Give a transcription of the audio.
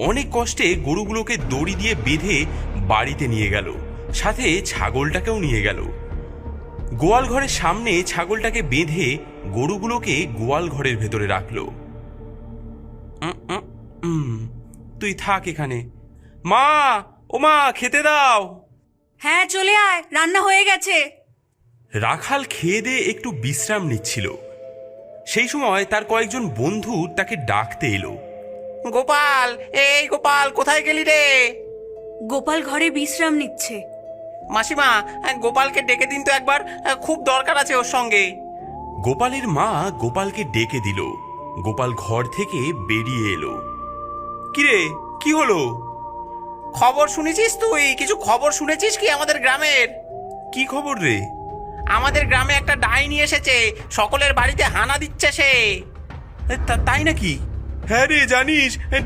অনেক কষ্টে গরুগুলোকে দড়ি দিয়ে বেঁধে বাড়িতে নিয়ে গেল, সাথে ছাগলটাকেও নিয়ে গেল। গোয়াল ঘরের সামনে ছাগলটাকে বেঁধে গরুগুলোকে গোয়াল ঘরের ভেতরে রাখলো। তুই থাক এখানে। মা, ও মা, খেতে দাও। হ্যাঁ, চলে আয়, রান্না হয়ে গেছে। রাখাল খেয়ে দিয়ে একটু বিশ্রাম নিচ্ছিল। সেই সময় তার কয়েকজন বন্ধু তাকে ডাকতে এলো। গোপাল, এই গোপাল, কোথায় গেলি রে? গোপাল ঘরে বিশ্রাম নিচ্ছে। মাসিমা, গোপালকে ডেকে দিন তো একবার, খুব দরকার আছে ওর সঙ্গে। গোপালের মা গোপালকে ডেকে দিল। গোপাল ঘর থেকে বেরিয়ে এলো। কিরে, কি হলো? খবর শুনেছিস তুই? কিছু খবর শুনেছিস কি আমাদের গ্রামের? কি খবর রে? আমাদের গ্রামে একটা ডাইনি এসেছে, সকলের বাড়িতে হানা দিচ্ছে সে। তাই নাকি? হ্যাঁ রে, জানিস